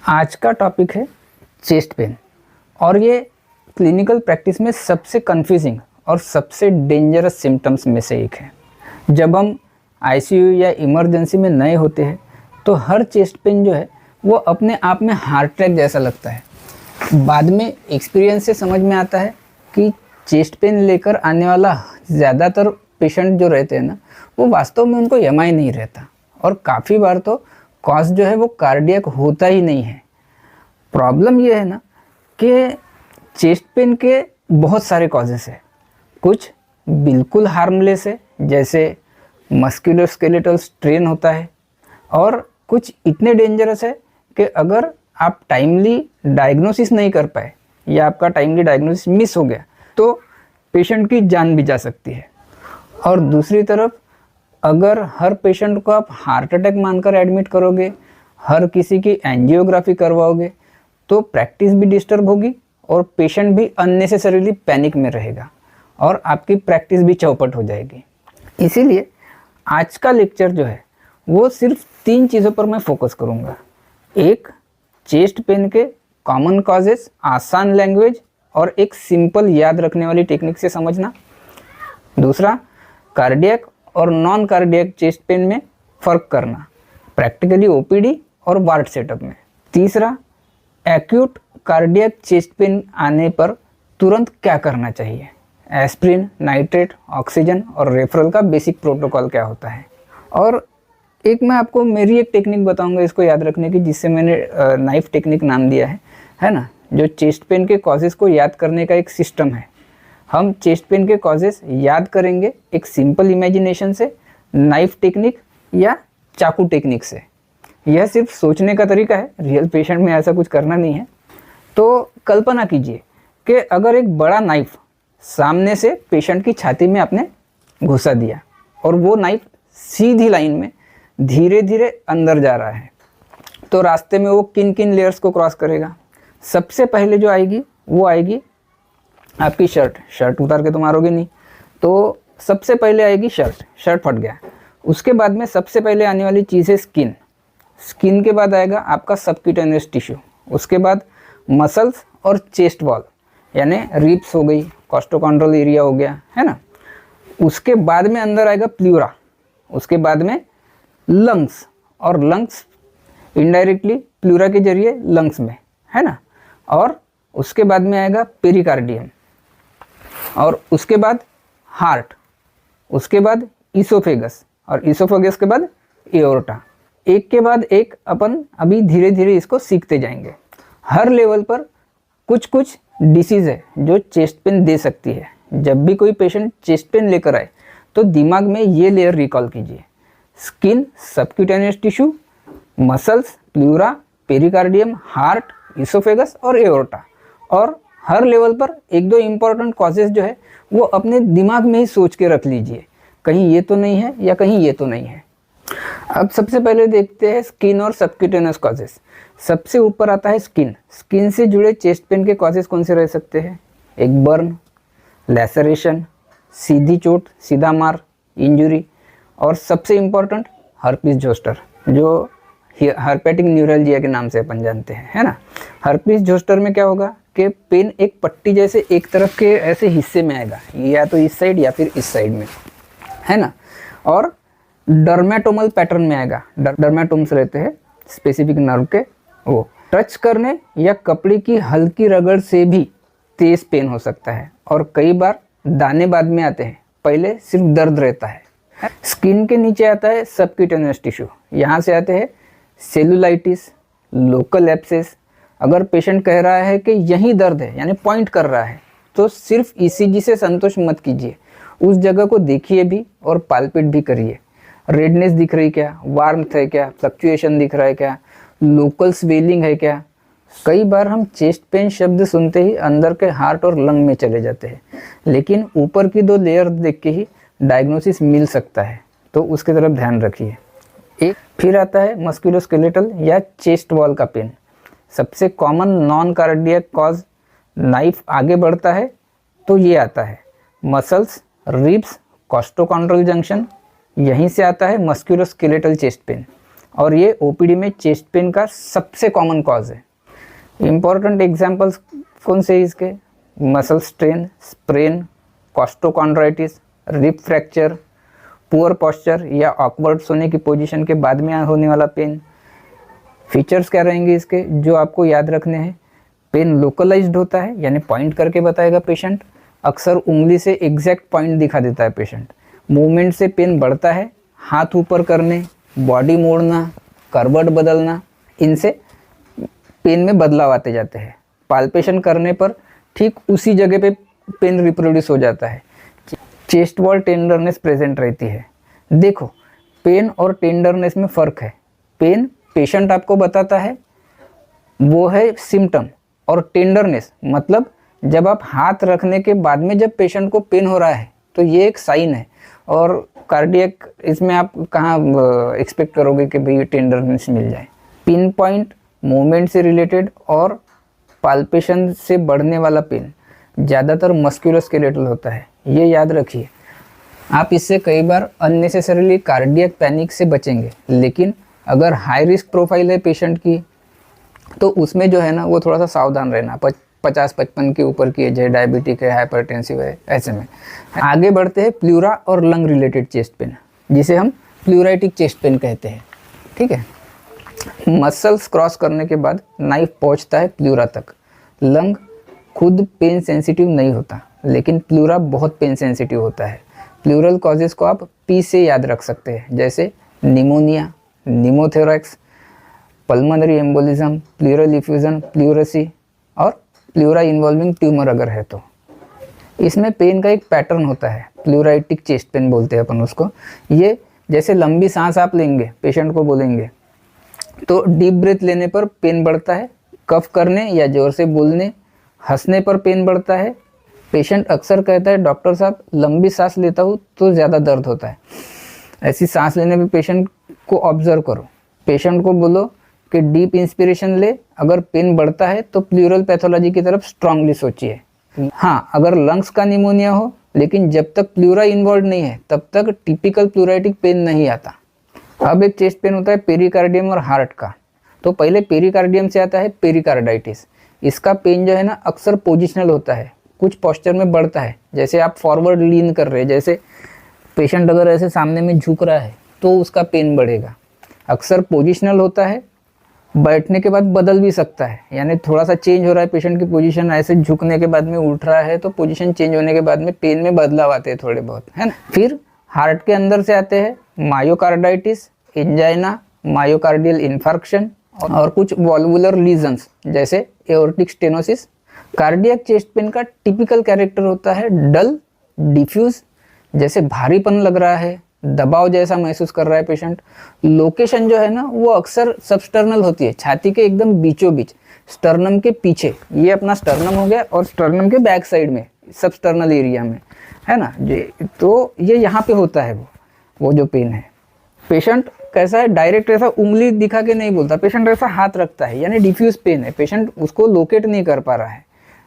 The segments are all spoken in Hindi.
आज का टॉपिक है चेस्ट पेन और ये क्लिनिकल प्रैक्टिस में सबसे कंफ्यूजिंग और सबसे डेंजरस सिम्टम्स में से एक है। जब हम आईसीयू या इमरजेंसी में नए होते हैं तो हर चेस्ट पेन जो है वो अपने आप में हार्ट अटैक जैसा लगता है। बाद में एक्सपीरियंस से समझ में आता है कि चेस्ट पेन लेकर आने वाला ज़्यादातर पेशेंट जो रहते हैं ना, वो वास्तव में उनको एमआई नहीं रहता और काफ़ी बार तो कॉज जो है वो कार्डियक होता ही नहीं है। प्रॉब्लम ये है ना कि चेस्ट पेन के बहुत सारे कॉजेस हैं। कुछ बिल्कुल हार्मलेस है, जैसे मस्कुलोस्केलेटल स्ट्रेन होता है, और कुछ इतने डेंजरस है कि अगर आप टाइमली डायग्नोसिस नहीं कर पाए या आपका टाइमली डायग्नोसिस मिस हो गया तो पेशेंट की जान भी जा सकती है। और दूसरी तरफ अगर हर पेशेंट को आप हार्ट अटैक मानकर एडमिट करोगे, हर किसी की एंजियोग्राफी करवाओगे, तो प्रैक्टिस भी डिस्टर्ब होगी और पेशेंट भी अननेसेसरीली पैनिक में रहेगा और आपकी प्रैक्टिस भी चौपट हो जाएगी। इसीलिए आज का लेक्चर जो है वो सिर्फ 3 चीज़ों पर मैं फोकस करूँगा। एक, चेस्ट पेन के कॉमन कॉजेस आसान लैंग्वेज और एक सिंपल याद रखने वाली टेक्निक से समझना। दूसरा, कार्डियक और नॉन कार्डियक चेस्ट पेन में फ़र्क करना, प्रैक्टिकली ओपीडी और वार्ड सेटअप में। तीसरा, एक्यूट कार्डियक चेस्ट पेन आने पर तुरंत क्या करना चाहिए, एस्प्रिन, नाइट्रेट, ऑक्सीजन और रेफरल का बेसिक प्रोटोकॉल क्या होता है। और एक मैं आपको मेरी एक टेक्निक बताऊंगा इसको याद रखने की, जिससे मैंने नाइफ टेक्निक नाम दिया है ना, जो चेस्ट पेन के कॉजेज़ को याद करने का एक सिस्टम है। हम चेस्ट पेन के कॉजेज़ याद करेंगे एक सिंपल इमेजिनेशन से, नाइफ टेक्निक या चाकू टेक्निक से। यह सिर्फ सोचने का तरीका है, रियल पेशेंट में ऐसा कुछ करना नहीं है। तो कल्पना कीजिए कि अगर एक बड़ा नाइफ सामने से पेशेंट की छाती में आपने घुसा दिया और वो नाइफ सीधी लाइन में धीरे धीरे अंदर जा रहा है, तो रास्ते में वो किन किन लेयर्स को क्रॉस करेगा। सबसे पहले जो आएगी वो आएगी आपकी शर्ट उतार के तो मारोगे नहीं, तो सबसे पहले आएगी शर्ट फट गया। उसके बाद में सबसे पहले आने वाली चीज़ है स्किन के बाद आएगा आपका सबक्यूटेनियस टिश्यू, उसके बाद मसल्स और चेस्ट वॉल यानी रिब्स हो गई, कॉस्टोकॉन्ड्रल एरिया हो गया, है ना। उसके बाद में अंदर आएगा प्लूरा, उसके बाद में लंग्स, और लंग्स इनडायरेक्टली प्लूरा के जरिए लंग्स में, है ना। और उसके बाद में आएगा पेरिकार्डियम, और उसके बाद हार्ट, उसके बाद ईसोफेगस, और ईसोफेगस के बाद एओर्टा। एक के बाद एक अपन अभी धीरे धीरे इसको सीखते जाएंगे। हर लेवल पर कुछ कुछ डिसीज़ है जो चेस्ट पेन दे सकती है। जब भी कोई पेशेंट चेस्ट पेन लेकर आए तो दिमाग में ये लेयर रिकॉल कीजिए: skin, subcutaneous tissue, muscles, pleura, pericardium, heart, oesophagus और एओर्टा। और हर लेवल पर 1-2 इम्पॉर्टेंट कॉजेज जो है वो अपने दिमाग में ही सोच के रख लीजिए, कहीं ये तो नहीं है या कहीं ये तो नहीं है। अब सबसे पहले देखते हैं स्किन और सबक्यूटेनियस कॉजेज। सबसे ऊपर आता है स्किन से जुड़े चेस्ट पेन के कॉजेज कौन से रह सकते हैं? एक, बर्न, लैसरेशन, सीधी चोट, सीधा मार, इंजुरी, और सबसे इम्पॉर्टेंट हर्पिस जोस्टर, जो हर्पेटिक न्यूरल्जिया के नाम से अपन जानते हैं, है ना। हर्पिस जोस्टर में क्या होगा कि पेन एक पट्टी जैसे एक तरफ के ऐसे हिस्से में आएगा, या तो इस साइड या फिर इस साइड में, है ना। और डर्मेटोमल पैटर्न में आएगा, डर्मेटोम्स रहते हैं स्पेसिफिक नर्व के, वो टच करने या कपड़े की हल्की रगड़ से भी तेज पेन हो सकता है। और कई बार दाने बाद में आते हैं, पहले सिर्फ दर्द रहता है। स्किन के नीचे आता है सबक्यूटेनियस टिश्यू, यहाँ से आते हैं सेलुलाइटिस, लोकल एब्सेस। अगर पेशेंट कह रहा है कि यहीं दर्द है यानी पॉइंट कर रहा है, तो सिर्फ ईसीजी से संतोष मत कीजिए, उस जगह को देखिए भी और पाल्पेट भी करिए। रेडनेस दिख रही क्या, वार्मथ है क्या, फ्लक्चुएशन दिख रहा है क्या, लोकल स्वेलिंग है क्या। कई बार हम चेस्ट पेन शब्द सुनते ही अंदर के हार्ट और लंग में चले जाते हैं, लेकिन ऊपर की 2 लेयर देख के ही डायग्नोसिस मिल सकता है, तो उसकी तरफ ध्यान रखिए। एक फिर आता है मस्कुलोस्केलेटल या चेस्ट वॉल का पेन। सबसे common noun cardiac cause, knife आगे बढ़ता है तो ये आता है मसल्स, रिब्स, कॉस्टोकॉन्ड्रल जंक्शन, यहीं से आता है मस्कुलोस्केलेटल चेस्ट पेन। और ये ओपीडी में चेस्ट पेन का सबसे कॉमन कॉज है। इम्पॉर्टेंट एग्जांपल्स कौन से इसके? Muscle strain, sprain, costochondritis, rib fracture, poor posture या ऑकवर्ड सोने की पोजीशन के बाद में होने वाला पेन। फीचर्स क्या रहेंगे इसके जो आपको याद रखने हैं? पेन लोकलाइज्ड होता है, यानी पॉइंट करके बताएगा पेशेंट। अक्सर उंगली से एग्जैक्ट पॉइंट दिखा देता है पेशेंट। मूवमेंट से पेन बढ़ता है, हाथ ऊपर करने, बॉडी मोड़ना, करवट बदलना, इनसे पेन में बदलाव आते जाते हैं। पाल्पेशन करने पर ठीक उसी जगह पे पेन रिप्रोड्यूस हो जाता है। चेस्ट वॉल टेंडरनेस प्रेजेंट रहती है। देखो, पेन और टेंडरनेस में फ़र्क है। पेन पेशेंट आपको बताता है, वो है सिम्टम, और टेंडरनेस मतलब जब आप हाथ रखने के बाद में जब पेशेंट को पेन हो रहा है तो ये एक साइन है। और कार्डियक इसमें आप कहाँ एक्सपेक्ट करोगे कि भाई टेंडरनेस मिल जाए? पिन पॉइंट मूवमेंट से रिलेटेड और पाल्पेशन से बढ़ने वाला पेन ज़्यादातर मस्कुलोस्केलेटल होता है, ये याद रखिए। आप इससे कई बार अननेसेसरीली कार्डियक पैनिक से बचेंगे, लेकिन अगर हाई रिस्क प्रोफाइल है पेशेंट की तो उसमें जो है ना वो थोड़ा सा सावधान रहना। 50-55 के ऊपर की एज है, डायबिटिक है, हाइपरटेंसिव है, ऐसे में आगे बढ़ते हैं प्लूरा और लंग रिलेटेड चेस्ट पेन, जिसे हम प्लूराइटिक चेस्ट पेन कहते हैं। ठीक है, मसल्स क्रॉस करने के बाद नाइफ पहुंचता है प्लूरा तक। लंग खुद पेन सेंसिटिव नहीं होता, लेकिन प्लूरा बहुत पेन सेंसिटिव होता है। प्लूरल कॉजेज़ को आप पी से याद रख सकते हैं, जैसे pneumonia, निमोथोरैक्स, pulmonary embolism, pleural effusion, pleurisy और प्लूरा इन्वॉल्विंग ट्यूमर अगर है तो। इसमें पेन का एक पैटर्न होता है, प्लूराइटिक चेस्ट पेन बोलते हैं अपन उसको। ये जैसे लंबी सांस आप लेंगे, पेशेंट को बोलेंगे तो डीप ब्रेथ लेने पर पेन बढ़ता है, कफ करने या जोर से बोलने, हंसने पर पेन बढ़ता है। पेशेंट अक्सर कहता है, डॉक्टर साहब लंबी सांस लेता हूँ तो ज़्यादा दर्द होता है। ऐसी सांस लेने पे पेशेंट को ऑब्जर्व करो। पेशेंट को बोलो कि डीप इंस्पिरेशन ले, अगर पेन बढ़ता है तो प्लूरल पैथोलॉजी की तरफ स्ट्रांगली सोचिए। हाँ, अगर लंग्स का निमोनिया हो लेकिन जब तक प्लूरा इन्वॉल्व नहीं है तब तक टिपिकल प्लूराइटिक पेन नहीं आता। अब एक चेस्ट पेन होता है पेरिकार्डियम और हार्ट का। तो पहले पेरिकार्डियम से आता है पेरिकार्डाइटिस। इसका पेन जो है ना अक्सर पोजिशनल होता है, कुछ पोस्चर में बढ़ता है। जैसे आप फॉरवर्ड लीन कर रहे हैं, जैसे पेशेंट अगर ऐसे सामने में झुक रहा है तो उसका पेन बढ़ेगा। अक्सर पोजिशनल होता है, बैठने के बाद बदल भी सकता है, यानी थोड़ा सा चेंज हो रहा है पेशेंट की पोजीशन, ऐसे झुकने के बाद में उठ रहा है तो पोजीशन चेंज होने के बाद में पेन में बदलाव आते हैं थोड़े बहुत, है ना। फिर हार्ट के अंदर से आते हैं मायोकार्डाइटिस, एंजाइना, मायोकार्डियल इन्फार्क्शन और कुछ वॉल्वुलर लीजन्स जैसे aortic stenosis. Cardiac chest pain का टिपिकल कैरेक्टर होता है डल, डिफ्यूज, जैसे भारीपन लग रहा है, दबाव जैसा महसूस कर रहा है पेशेंट। लोकेशन जो है ना वो अक्सर सबस्टर्नल होती है, छाती के एकदम बीचों बीच, स्टर्नम के पीछे। ये अपना स्टर्नम हो गया और स्टर्नम के बैक साइड में सबस्टर्नल एरिया में, है ना। तो ये यहाँ पे होता है वो जो पेन है। पेशेंट कैसा है, डायरेक्ट ऐसा उंगली दिखा के नहीं बोलता, पेशेंट ऐसा हाथ रखता है, यानी डिफ्यूज पेन है। पेशेंट उसको लोकेट नहीं कर पा रहा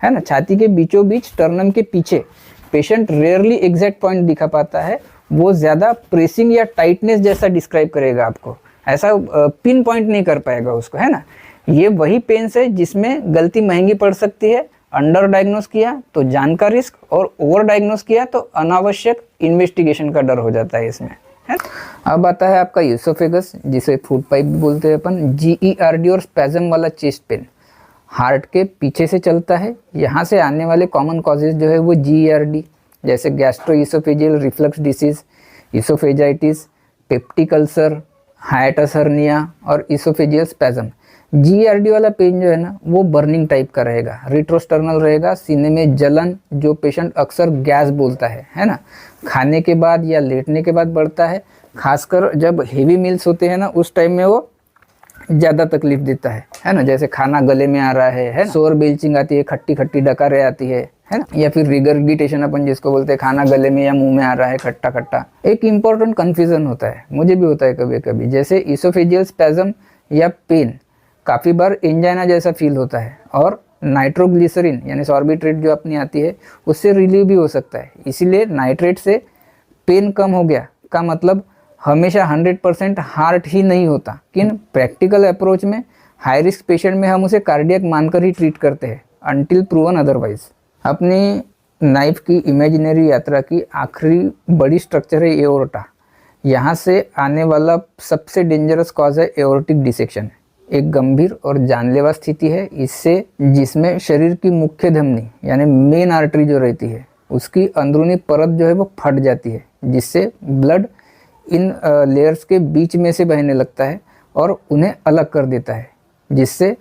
है ना। छाती के बीचों बीच, स्टर्नम के पीछे। पेशेंट रेयरली एग्जैक्ट पॉइंट दिखा पाता है, वो ज़्यादा प्रेसिंग या टाइटनेस जैसा डिस्क्राइब करेगा आपको, ऐसा पिन पॉइंट नहीं कर पाएगा उसको, है ना। ये वही पेन्स है जिसमें गलती महंगी पड़ सकती है। अंडर डायग्नोस किया तो जान का रिस्क और ओवर डायग्नोस किया तो अनावश्यक इन्वेस्टिगेशन का डर हो जाता है इसमें, है। अब आता है आपका ईसोफेगस, जिसे फूड पाइप बोलते हैं अपन। GERD और स्पैजम वाला चेस्ट पेन हार्ट के पीछे से चलता है। यहाँ से आने वाले कॉमन कॉजेज जो है वो GERD, जैसे gastroesophageal reflux disease, oesophagitis, peptic ulcer, hiatus hernia और इसोफेजियल स्पैजम। GERD वाला पेन जो है ना वो बर्निंग टाइप का रहेगा, रिट्रोस्टर्नल रहेगा, सीने में जलन, जो पेशेंट अक्सर गैस बोलता है ना। खाने के बाद या लेटने के बाद बढ़ता है, खासकर जब हेवी मील्स होते हैं ना उस टाइम में वो ज़्यादा तकलीफ देता है ना। जैसे खाना गले में आ रहा है, शोर बेल्चिंग आती है, खट्टी खट्टी डकारें आती है ना। या फिर रिगर्गिटेशन अपन जिसको बोलते हैं, खाना गले में या मुंह में आ रहा है खट्टा खट्टा। एक इंपॉर्टेंट कन्फ्यूजन होता है, मुझे भी होता है कभी कभी, जैसे इसोफेजियल स्पैजम या पेन काफ़ी बार एंजाइना जैसा फील होता है, और नाइट्रोग्लिसरीन यानी सॉर्बिट्रेट जो अपनी आती है उससे रिलीव भी हो सकता है। इसीलिए नाइट्रेट से पेन कम हो गया का मतलब हमेशा 100% हार्ट ही नहीं होता, लेकिन प्रैक्टिकल अप्रोच में हाई रिस्क पेशेंट में हम उसे कार्डियक मानकर ही ट्रीट करते हैं अनटिल प्रूवन अदरवाइज। अपनी नाइफ की इमेजिनरी यात्रा की आखिरी बड़ी स्ट्रक्चर है एओर्टा। यहाँ से आने वाला सबसे डेंजरस कॉज है एओर्टिक डिसेक्शन। एक गंभीर और जानलेवा स्थिति है इससे, जिसमें शरीर की मुख्य धमनी यानी मेन आर्टरी जो रहती है उसकी अंदरूनी परत जो है वो फट जाती है, जिससे ब्लड इन लेयर्स के बीच में से बहने लगता है और उन्हें अलग कर देता है, जिससे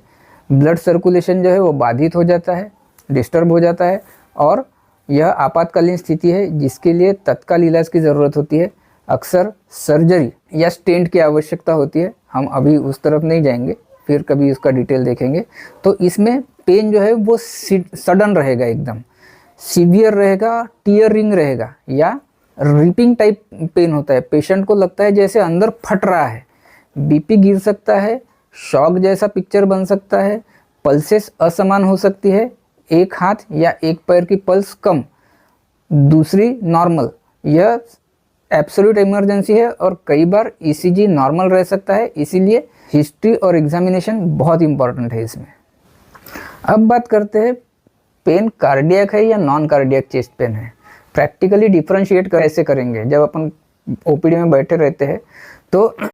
ब्लड सर्कुलेशन जो है वो बाधित हो जाता है, डिस्टर्ब हो जाता है और यह आपातकालीन स्थिति है जिसके लिए तत्काल इलाज की ज़रूरत होती है। अक्सर सर्जरी या स्टेंट की आवश्यकता होती है। हम अभी उस तरफ नहीं जाएंगे, फिर कभी उसका डिटेल देखेंगे। तो इसमें पेन जो है वो सडन रहेगा, एकदम सीवियर रहेगा, टीयरिंग रहेगा या रिपिंग टाइप पेन होता है। पेशेंट को लगता है जैसे अंदर फट रहा है, बीपी गिर सकता है, शॉक जैसा पिक्चर बन सकता है, पल्सेस असमान हो सकती है, एक हाथ या एक पैर की पल्स कम, दूसरी नॉर्मल। यह एब्सोल्यूट इमरजेंसी है और कई बार ईसीजी नॉर्मल रह सकता है, इसीलिए हिस्ट्री और एग्जामिनेशन बहुत इंपॉर्टेंट है इसमें। अब बात करते हैं पेन कार्डियक है या नॉन कार्डियक चेस्ट पेन है। प्रैक्टिकली डिफरेंशिएट कैसे करेंगे? जब अपन ओपीडी में बैठे रहते हैं तो